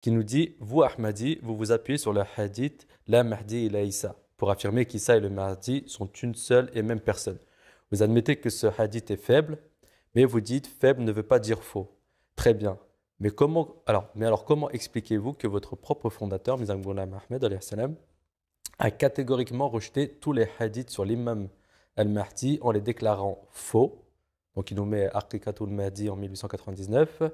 qui nous dit, vous Ahmadi, vous vous appuyez sur le hadith La Mahdi ila Isa pour affirmer qu'Issa et le Mahdi sont une seule et même personne. Vous admettez que ce hadith est faible, mais vous dites faible ne veut pas dire faux. Très bien. Mais alors comment expliquez-vous que votre propre fondateur, Mirza Ghulam Ahmed alayhi salam, a catégoriquement rejeté tous les hadiths sur l'imam al-Mahdi en les déclarant faux? Donc il nous met Aqiqatul Mahdi en 1899.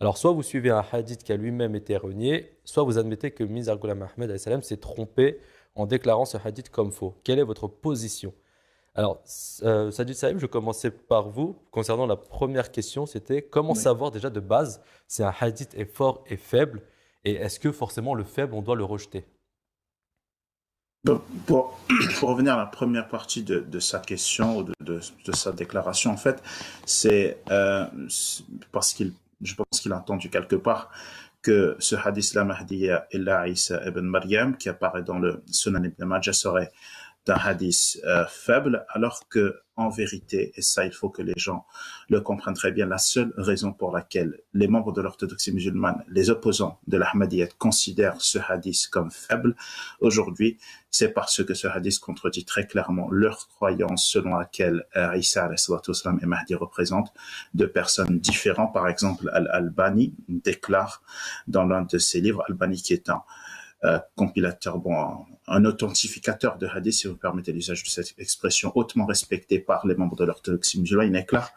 Alors, soit vous suivez un hadith qui a lui-même été renié, soit vous admettez que Mirza Ghulam Ahmed alayhi salam s'est trompé en déclarant ce hadith comme faux. Quelle est votre position? Alors, Sadid Saïm, je commençais par vous. Concernant la première question, c'était comment Oui. savoir déjà de base si un hadith est fort et faible, et est-ce que forcément le faible, on doit le rejeter? Donc, pour revenir à la première partie de sa question, ou de sa déclaration, en fait, c'est parce je pense qu'il a entendu quelque part que ce hadith la Mahdiya illa Isa ibn Maryam, qui apparaît dans le Sunan ibn Majah, serait d'un hadith faible, alors que en vérité, et ça il faut que les gens le comprennent très bien, la seule raison pour laquelle les membres de l'orthodoxie musulmane, les opposants de l'Ahmadiyyat, considèrent ce hadith comme faible aujourd'hui, c'est parce que ce hadith contredit très clairement leur croyance selon laquelle Isa et Mahdi représentent deux personnes différentes. Par exemple, Al-Albani déclare dans l'un de ses livres, Albani qui est un compilateur, un authentificateur de hadith, si vous permettez l'usage de cette expression, hautement respecté par les membres de l'orthodoxie musulmane, il déclare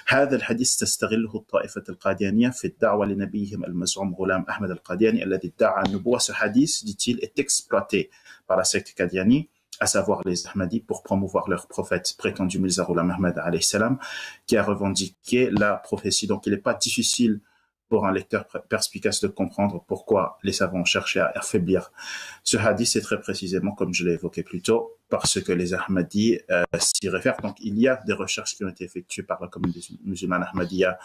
هذا الحديث تستغله الطائفة القاديانية في الدعوة لنبيهم المزعوم غلام أحمد القادياني الذي ادعى النبوة. Ce hadith, dit-il, est exploité par la secte Qadiani, à savoir les Ahmadis, pour promouvoir leur prophète prétendu Mirza Ghulam Ahmad alayhi salam, qui a revendiqué la prophétie. Donc il n'est pas difficile pour un lecteur perspicace de comprendre pourquoi les savants ont cherché à affaiblir ce hadith. C'est très précisément, comme je l'ai évoqué plus tôt, parce que les Ahmadis s'y réfèrent. Donc il y a des recherches qui ont été effectuées par la communauté musulmane Ahmadiyya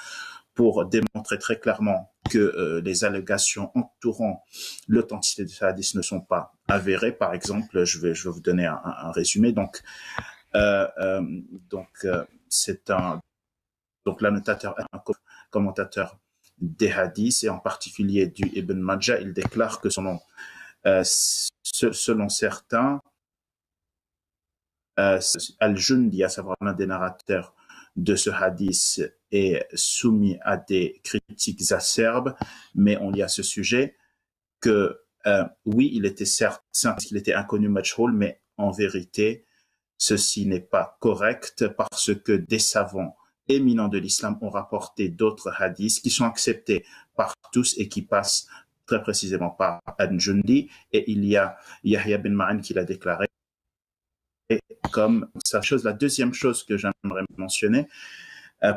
pour démontrer très clairement que les allégations entourant l'authenticité de ce hadith ne sont pas avérées. Par exemple, je vais vous donner un résumé. Euh, euh, c'est donc l'annotateur, un commentateur des hadiths, et en particulier du Ibn Majah, il déclare que selon certains, Al-Jundi, à savoir l'un des narrateurs de ce hadith, est soumis à des critiques acerbes, mais on lit à ce sujet que oui, il était certes qu'il était inconnu majhoul, mais en vérité, ceci n'est pas correct parce que des savants éminents de l'islam ont rapporté d'autres hadiths qui sont acceptés par tous et qui passent très précisément par Al-Jundi. Et il y a Yahya bin Ma'in qui l'a déclaré comme sa chose. La deuxième chose que j'aimerais mentionner,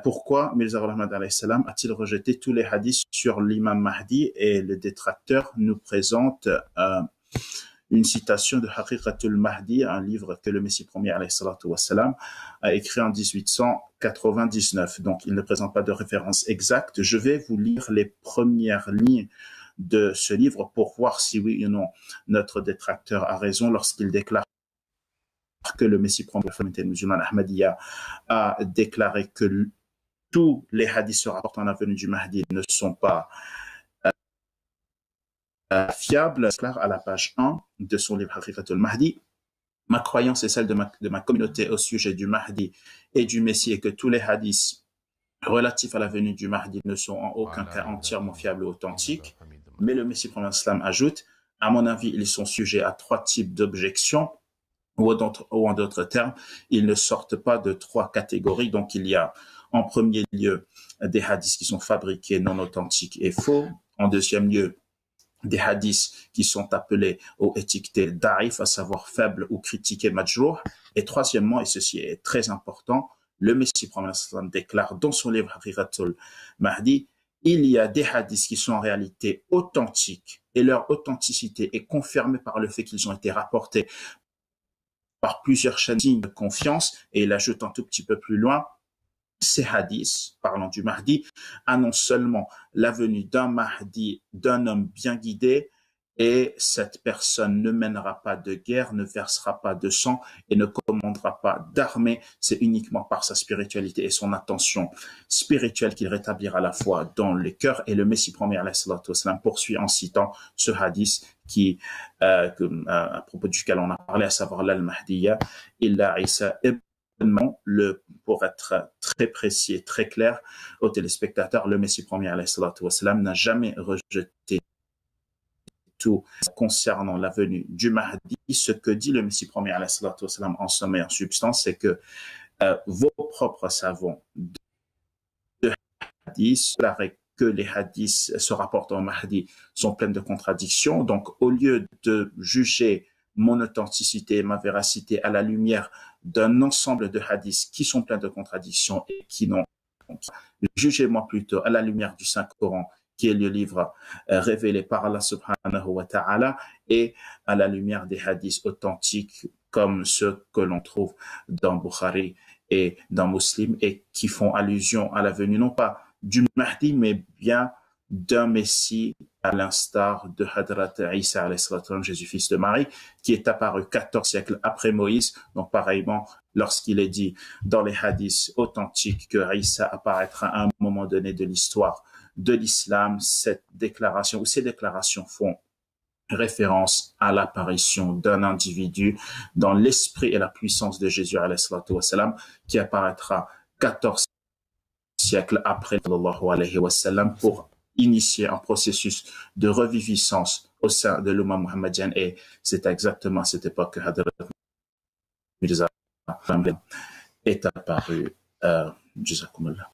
pourquoi Mirza Ghulam Ahmad alayhi salam a-t-il rejeté tous les hadiths sur l'imam Mahdi? Et le détracteur nous présente une citation de Haqiqatul Mahdi, un livre que le Messie premier alayhi salatu wassalam a écrit en 1899. Donc, il ne présente pas de référence exacte. Je vais vous lire les premières lignes de ce livre pour voir si oui ou non notre détracteur a raison lorsqu'il déclare que le Messie premier de la communauté musulmane Ahmadiyya a déclaré que tous les hadiths se rapportant à la venue du Mahdi ne sont pas fiable, clair, à la page 1 de son livre Haqiqatul Mahdi. Ma croyance est celle de ma communauté au sujet du Mahdi et du Messie, et que tous les hadiths relatifs à la venue du Mahdi ne sont en aucun cas entièrement fiables et authentiques. Mais le Messie prophète islam ajoute, à mon avis, ils sont sujets à 3 types d'objections, ou en d'autres termes, ils ne sortent pas de 3 catégories. Donc il y a en premier lieu des hadiths qui sont fabriqués, non authentiques et faux. En deuxième lieu, des hadiths qui sont appelés ou étiquetés da'if, à savoir faibles ou critiqués majrouh. Et troisièmement, et ceci est très important, le Messie prophète déclare dans son livre Haqiqatul Mahdi, il y a des hadiths qui sont en réalité authentiques, et leur authenticité est confirmée par le fait qu'ils ont été rapportés par plusieurs chaînes de confiance. Et il ajoute un tout petit peu plus loin, ces hadiths, parlant du Mahdi, annoncent seulement la venue d'un Mahdi, d'un homme bien guidé et cette personne ne mènera pas de guerre, ne versera pas de sang et ne commandera pas d'armée. C'est uniquement par sa spiritualité et son attention spirituelle qu'il rétablira la foi dans les cœurs. Et le Messie premier alayhi salatu wassalam poursuit en citant ce hadith qui, à propos duquel on a parlé, à savoir l'Al-Mahdiya, illa Isa ibn, pour être très précis et très clair aux téléspectateurs, le Messie premier alayhi salatu wassalam n'a jamais rejeté tout concernant la venue du Mahdi. Ce que dit le Messie premier alayhi salatu wassalam en somme et en substance, c'est que vos propres savants de hadith, que les hadiths se rapportent au Mahdi sont pleins de contradictions. Donc, au lieu de juger mon authenticité, ma véracité à la lumière d'un ensemble de hadiths qui sont pleins de contradictions et qui n'ont, jugez-moi plutôt à la lumière du Saint-Coran, qui est le livre révélé par Allah subhanahu wa ta'ala, et à la lumière des hadiths authentiques comme ceux que l'on trouve dans Bukhari et dans Muslim et qui font allusion à la venue non pas du Mahdi mais bien d'un Messie à l'instar de Hadrat Isa alayhi salam, Jésus fils de Marie, qui est apparu 14 siècles après Moïse. Donc pareillement, lorsqu'il est dit dans les hadiths authentiques que Isa apparaîtra à un moment donné de l'histoire de l'islam, cette déclaration ou ces déclarations font référence à l'apparition d'un individu dans l'esprit et la puissance de Jésus alayhi salatu wassalam, qui apparaîtra 14 siècles après sallallahu alayhi wa sallam pour initier un processus de reviviscence au sein de l'Ummah muhammadienne. Et c'est exactement à cette époque que Hadrat Mirza est apparu. Jazakumullah.